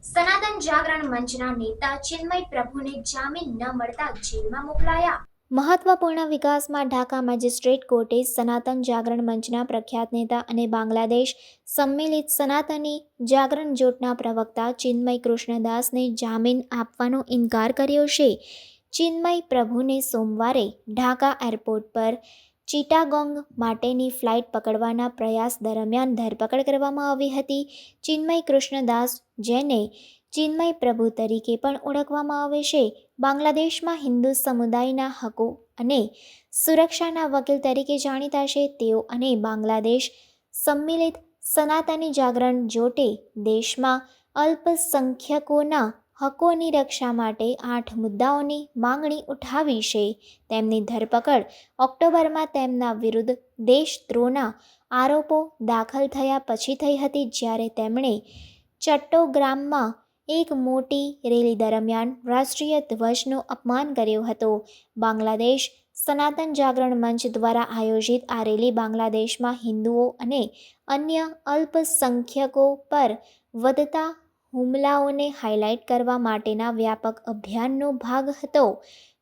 સનાતન જાગરણ મંચના નેતા ચિન્મય પ્રભુને જામીન ન મળતા જેલમાં મોકલાયા. મહત્વપૂર્ણ વિકાસમાં ઢાકા મેજિસ્ટ્રેટ કોર્ટે સનાતન જાગરણ મંચના પ્રખ્યાત નેતા અને બાંગ્લાદેશ સંમિલિત સનાતની જાગરણ જૂથના પ્રવક્તા ચિન્મય કૃષ્ણદાસને જામીન આપવાનો ઇનકાર કર્યો છે. ચિન્મય પ્રભુને સોમવારે ઢાકા એરપોર્ટ પર ચિટાગોંગ માટેની ફ્લાઇટ પકડવાના પ્રયાસ દરમિયાન ધરપકડ કરવામાં આવી હતી. ચિન્મય કૃષ્ણદાસ, જેને ચિન્મય પ્રભુ તરીકે પણ ઓળખવામાં આવે છે, બાંગ્લાદેશમાં હિન્દુ સમુદાયના હકો અને સુરક્ષાના વકીલ તરીકે જાણીતા છે. તેઓ અને બાંગ્લાદેશ સંમિલિત સનાતની જાગરણ જૂથે દેશમાં અલ્પસંખ્યકોના હકોની રક્ષા માટે 8 મુદ્દાઓની માંગણી ઉઠાવી છે. તેમની ધરપકડ ઓક્ટોબરમાં તેમના વિરુદ્ધ દેશદ્રોહના આરોપો દાખલ થયા પછી થઈ હતી, જ્યારે તેમણે ચટ્ટોગ્રામમાં એક મોટી રેલી દરમિયાન રાષ્ટ્રીય ધ્વજનું અપમાન કર્યું હતું. બાંગ્લાદેશ સનાતન જાગરણ મંચ દ્વારા આયોજિત આ રેલી બાંગ્લાદેશમાં હિન્દુઓ અને અન્ય અલ્પસંખ્યકો પર વધતા હુમલાઓને હાઇલાઇટ કરવા માટેના વ્યાપક અભિયાનનો ભાગ હતો.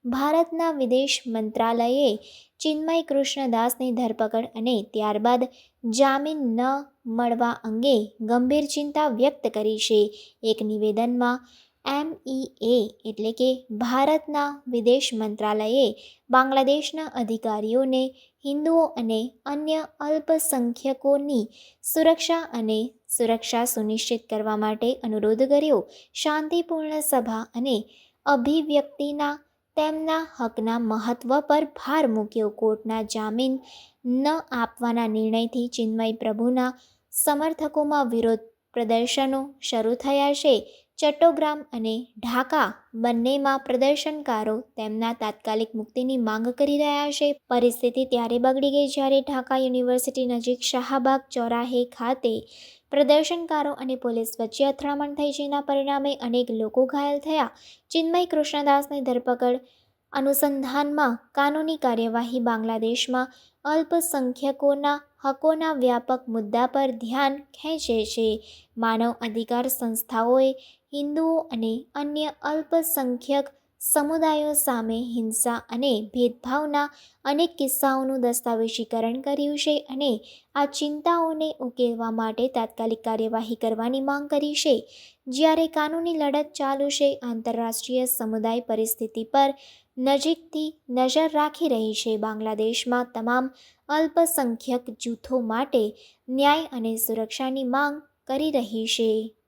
ભારતના વિદેશ મંત્રાલયે ચિન્મય કૃષ્ણદાસની ધરપકડ અને ત્યારબાદ જામીન ન મળવા અંગે ગંભીર ચિંતા વ્યક્ત કરી છે. એક નિવેદનમાં MEA એટલે કે ભારતના વિદેશ મંત્રાલયે બાંગ્લાદેશના અધિકારીઓને હિન્દુઓ અને અન્ય અલ્પસંખ્યકોની સુરક્ષા સુનિશ્ચિત કરવા માટે અનુરોધ કર્યો. શાંતિપૂર્ણ સભા અને અભિવ્યક્તિના તેમના હકના મહત્વ પર ભાર મૂક્યો. કોર્ટના જામીન ન આપવાના નિર્ણયથી ચિન્મય પ્રભુના સમર્થકોમાં વિરોધ પ્રદર્શનો શરૂ થયા છે. ચટ્ટોગ્રામ અને ઢાકા બંનેમાં પ્રદર્શનકારો તેમના તાત્કાલિક મુક્તિની માંગ કરી રહ્યા છે. પરિસ્થિતિ ત્યારે બગડી ગઈ જ્યારે ઢાકા યુનિવર્સિટી નજીક શાહબાગ ચોરાહે ખાતે પ્રદર્શનકારો અને પોલીસ વચ્ચે અથડામણ થઈ, જેના પરિણામે અનેક લોકો ઘાયલ થયા. ચિન્મય કૃષ્ણદાસની ધરપકડ અનુસંધાનમાં કાનૂની કાર્યવાહી બાંગ્લાદેશમાં અલ્પસંખ્યકોના હકોના વ્યાપક મુદ્દા પર ધ્યાન ખેંચે છે. માનવ અધિકાર સંસ્થાઓએ હિન્દુઓ અને અન્ય અલ્પસંખ્યક સમુદાયો સામે હિંસા અને ભેદભાવના અનેક કિસ્સાઓનું દસ્તાવેજીકરણ કર્યું છે અને આ ચિંતાઓને ઉકેલવા માટે તાત્કાલિક કાર્યવાહી કરવાની માંગ કરી છે. જ્યારે કાનૂની લડત ચાલુ છે, આંતરરાષ્ટ્રીય સમુદાય પરિસ્થિતિ પર નજીકથી નજર રાખી રહી છે. બાંગ્લાદેશમાં તમામ અલ્પસંખ્યક જૂથો માટે ન્યાય અને સુરક્ષાની માંગ કરી રહી છે.